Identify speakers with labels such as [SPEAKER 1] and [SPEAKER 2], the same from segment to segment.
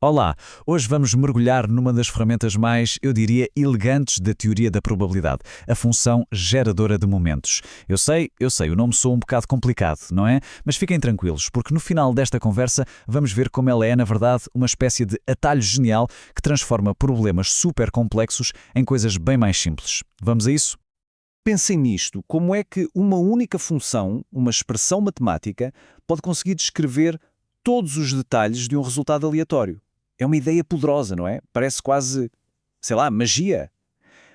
[SPEAKER 1] Olá, hoje vamos mergulhar numa das ferramentas mais, eu diria, elegantes da teoria da probabilidade, a função geradora de momentos. Eu sei, o nome soa um bocado complicado, não é? Mas fiquem tranquilos, porque no final desta conversa vamos ver como ela é, na verdade, uma espécie de atalho genial que transforma problemas super complexos em coisas bem mais simples. Vamos a isso?
[SPEAKER 2] Pensem nisto, como é que uma única função, uma expressão matemática, pode conseguir descrever todos os detalhes de um resultado aleatório. É uma ideia poderosa, não é? Parece quase, sei lá, magia.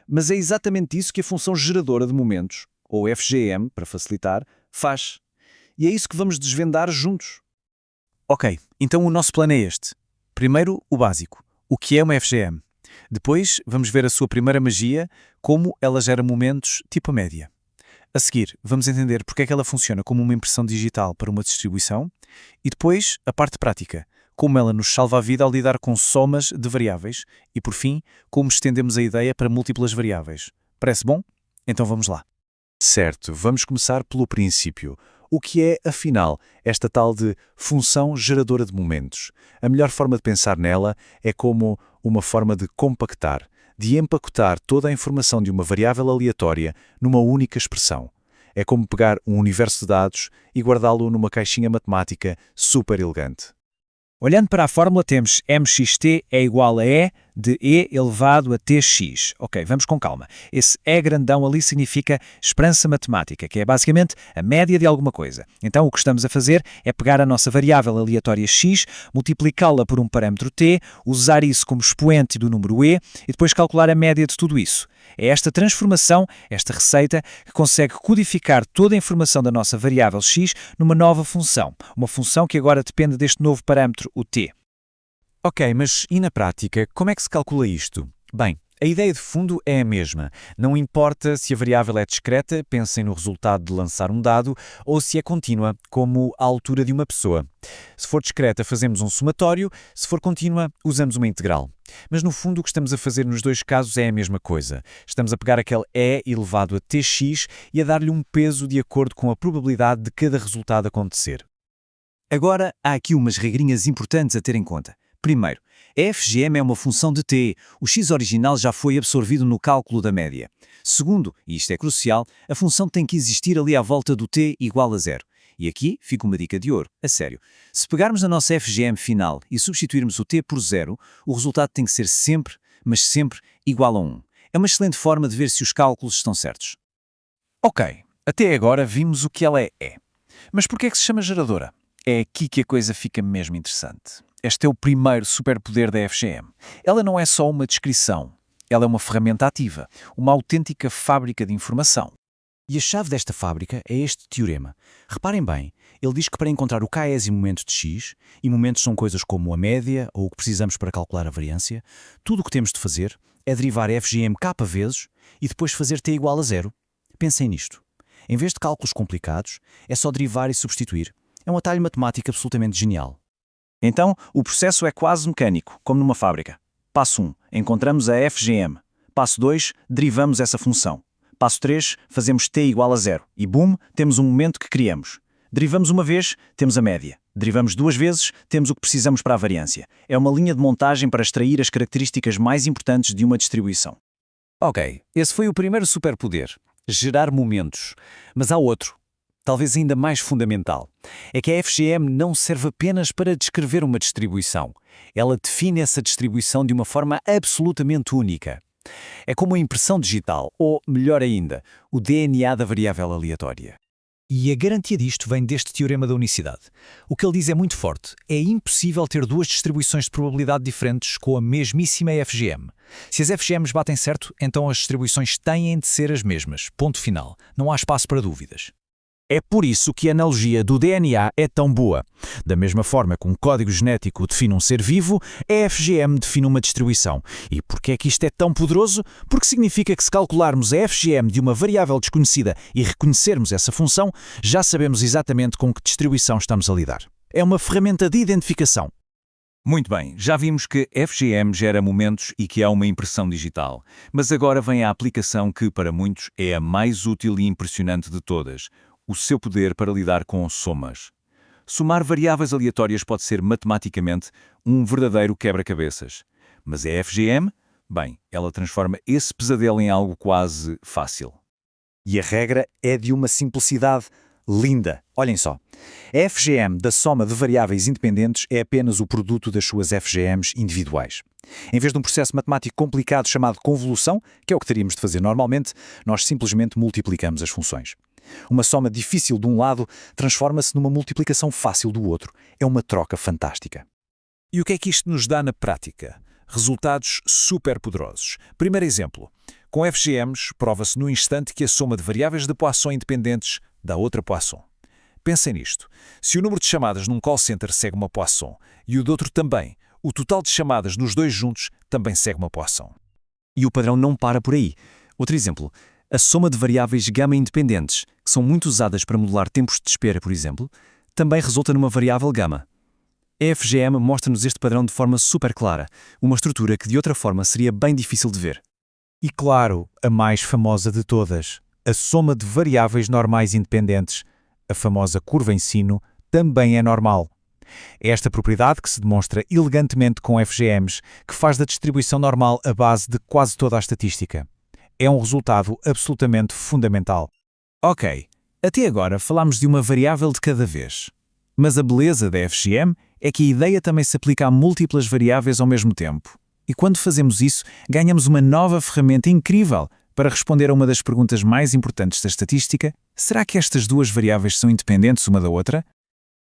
[SPEAKER 2] Mas é exatamente isso que a função geradora de momentos, ou FGM, para facilitar, faz. E é isso que vamos desvendar juntos.
[SPEAKER 3] Ok, então o nosso plano é este. Primeiro, o básico. O que é uma FGM? Depois, vamos ver a sua primeira magia, como ela gera momentos tipo a média. A seguir, vamos entender porque é que ela funciona como uma impressão digital para uma distribuição e depois, a parte prática, como ela nos salva a vida ao lidar com somas de variáveis e, por fim, como estendemos a ideia para múltiplas variáveis. Parece bom? Então vamos lá.
[SPEAKER 1] Certo, vamos começar pelo princípio. O que é, afinal, esta tal de função geradora de momentos? A melhor forma de pensar nela é como uma forma de compactar, de empacotar toda a informação de uma variável aleatória numa única expressão. É como pegar um universo de dados e guardá-lo numa caixinha matemática super elegante.
[SPEAKER 2] Olhando para a fórmula, temos mxt é igual a E de E elevado a tx. Ok, vamos com calma. Esse E grandão ali significa esperança matemática, que é basicamente a média de alguma coisa. Então o que estamos a fazer é pegar a nossa variável aleatória x, multiplicá-la por um parâmetro t, usar isso como expoente do número e e depois calcular a média de tudo isso. É esta transformação, esta receita, que consegue codificar toda a informação da nossa variável x numa nova função. Uma função que agora depende deste novo parâmetro, o t.
[SPEAKER 1] Ok, mas e na prática, como é que se calcula isto? Bem, a ideia de fundo é a mesma. Não importa se a variável é discreta, pensem no resultado de lançar um dado, ou se é contínua, como a altura de uma pessoa. Se for discreta, fazemos um somatório, se for contínua, usamos uma integral. Mas no fundo o que estamos a fazer nos dois casos é a mesma coisa. Estamos a pegar aquele E elevado a tx e a dar-lhe um peso de acordo com a probabilidade de cada resultado acontecer.
[SPEAKER 2] Agora, há aqui umas regrinhas importantes a ter em conta. Primeiro, a FGM é uma função de t, o x original já foi absorvido no cálculo da média. Segundo, e isto é crucial, a função tem que existir ali à volta do t igual a zero. E aqui fica uma dica de ouro, a sério. Se pegarmos a nossa FGM final e substituirmos o t por zero, o resultado tem que ser sempre, mas sempre, igual a 1. É uma excelente forma de ver se os cálculos estão certos.
[SPEAKER 3] Ok, até agora vimos o que ela é. Mas por que é que se chama geradora? É aqui que a coisa fica mesmo interessante. Este é o primeiro superpoder da FGM. Ela não é só uma descrição, ela é uma ferramenta ativa, uma autêntica fábrica de informação.
[SPEAKER 4] E a chave desta fábrica é este teorema. Reparem bem, ele diz que para encontrar o késimo momento de x, e momentos são coisas como a média ou o que precisamos para calcular a variância, tudo o que temos de fazer é derivar a FGM k vezes e depois fazer t igual a zero. Pensem nisto. Em vez de cálculos complicados, é só derivar e substituir. É um atalho matemático absolutamente genial.
[SPEAKER 2] Então, o processo é quase mecânico, como numa fábrica. Passo 1. Encontramos a FGM. Passo 2. Derivamos essa função. Passo 3. Fazemos t igual a zero. E boom, temos um momento que criamos. Derivamos uma vez, temos a média. Derivamos duas vezes, temos o que precisamos para a variância. É uma linha de montagem para extrair as características mais importantes de uma distribuição.
[SPEAKER 4] Ok, esse foi o primeiro superpoder, gerar momentos. Mas há outro, talvez ainda mais fundamental. É que a FGM não serve apenas para descrever uma distribuição. Ela define essa distribuição de uma forma absolutamente única. É como a impressão digital, ou, melhor ainda, o DNA da variável aleatória.
[SPEAKER 5] E a garantia disto vem deste teorema da unicidade. O que ele diz é muito forte. É impossível ter duas distribuições de probabilidade diferentes com a mesmíssima FGM. Se as FGMs batem certo, então as distribuições têm de ser as mesmas. Ponto final. Não há espaço para dúvidas.
[SPEAKER 1] É por isso que a analogia do DNA é tão boa. Da mesma forma que um código genético define um ser vivo, a FGM define uma distribuição. E por que é que isto é tão poderoso? Porque significa que se calcularmos a FGM de uma variável desconhecida e reconhecermos essa função, já sabemos exatamente com que distribuição estamos a lidar. É uma ferramenta de identificação.
[SPEAKER 3] Muito bem, já vimos que FGM gera momentos e que há uma impressão digital. Mas agora vem a aplicação que, para muitos, é a mais útil e impressionante de todas: o seu poder para lidar com somas. Somar variáveis aleatórias pode ser matematicamente um verdadeiro quebra-cabeças. Mas a FGM? Bem, ela transforma esse pesadelo em algo quase fácil.
[SPEAKER 1] E a regra é de uma simplicidade linda. Olhem só. A FGM da soma de variáveis independentes é apenas o produto das suas FGMs individuais. Em vez de um processo matemático complicado chamado convolução, que é o que teríamos de fazer normalmente, nós simplesmente multiplicamos as funções. Uma soma difícil de um lado transforma-se numa multiplicação fácil do outro. É uma troca fantástica.
[SPEAKER 2] E o que é que isto nos dá na prática? Resultados super poderosos. Primeiro exemplo. Com FGMs, prova-se no instante que a soma de variáveis de Poisson independentes dá outra Poisson. Pensem nisto. Se o número de chamadas num call center segue uma Poisson e o do outro também, o total de chamadas nos dois juntos também segue uma Poisson.
[SPEAKER 1] E o padrão não para por aí. Outro exemplo. A soma de variáveis gama independentes, que são muito usadas para modelar tempos de espera, por exemplo, também resulta numa variável gama. A FGM mostra-nos este padrão de forma super clara, uma estrutura que de outra forma seria bem difícil de ver. E claro, a mais famosa de todas, a soma de variáveis normais independentes, a famosa curva em sino, também é normal. É esta propriedade que se demonstra elegantemente com FGMs, que faz da distribuição normal a base de quase toda a estatística. É um resultado absolutamente fundamental.
[SPEAKER 2] Ok, até agora falámos de uma variável de cada vez. Mas a beleza da FGM é que a ideia também se aplica a múltiplas variáveis ao mesmo tempo. E quando fazemos isso, ganhamos uma nova ferramenta incrível para responder a uma das perguntas mais importantes da estatística: será que estas duas variáveis são independentes uma da outra?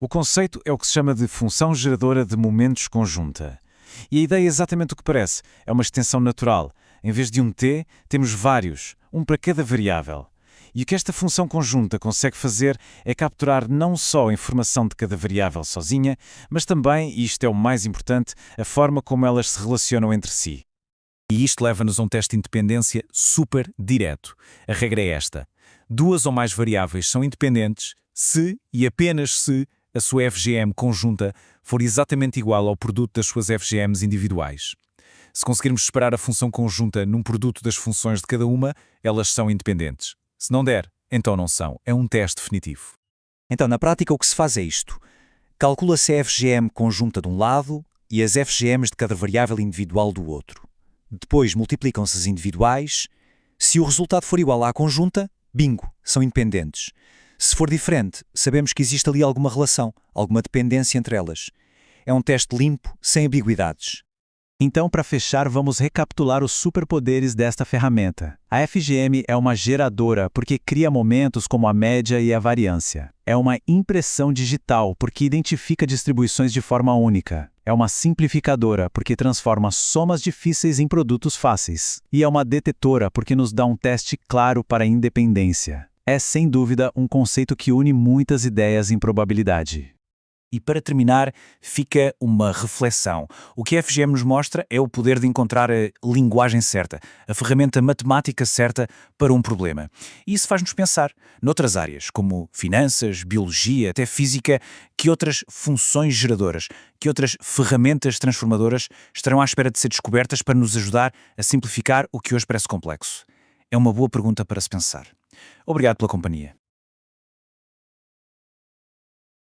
[SPEAKER 3] O conceito é o que se chama de função geradora de momentos conjunta. E a ideia é exatamente o que parece. É uma extensão natural. Em vez de um t, temos vários, um para cada variável. E o que esta função conjunta consegue fazer é capturar não só a informação de cada variável sozinha, mas também, e isto é o mais importante, a forma como elas se relacionam entre si.
[SPEAKER 2] E isto leva-nos a um teste de independência super direto. A regra é esta: duas ou mais variáveis são independentes se e apenas se a sua FGM conjunta for exatamente igual ao produto das suas FGMs individuais. Se conseguirmos separar a função conjunta num produto das funções de cada uma, elas são independentes. Se não der, então não são. É um teste definitivo.
[SPEAKER 1] Então, na prática, o que se faz é isto. Calcula-se a FGM conjunta de um lado e as FGMs de cada variável individual do outro. Depois multiplicam-se as individuais. Se o resultado for igual à conjunta, bingo, são independentes. Se for diferente, sabemos que existe ali alguma relação, alguma dependência entre elas. É um teste limpo, sem ambiguidades.
[SPEAKER 5] Então, para fechar, vamos recapitular os superpoderes desta ferramenta. A FGM é uma geradora porque cria momentos como a média e a variância. É uma impressão digital porque identifica distribuições de forma única. É uma simplificadora porque transforma somas difíceis em produtos fáceis. E é uma detetora porque nos dá um teste claro para a independência. É, sem dúvida, um conceito que une muitas ideias em probabilidade.
[SPEAKER 3] E para terminar, fica uma reflexão. O que a FGM nos mostra é o poder de encontrar a linguagem certa, a ferramenta matemática certa para um problema. E isso faz-nos pensar noutras áreas, como finanças, biologia, até física, que outras funções geradoras, que outras ferramentas transformadoras estarão à espera de ser descobertas para nos ajudar a simplificar o que hoje parece complexo. É uma boa pergunta para se pensar. Obrigado pela companhia.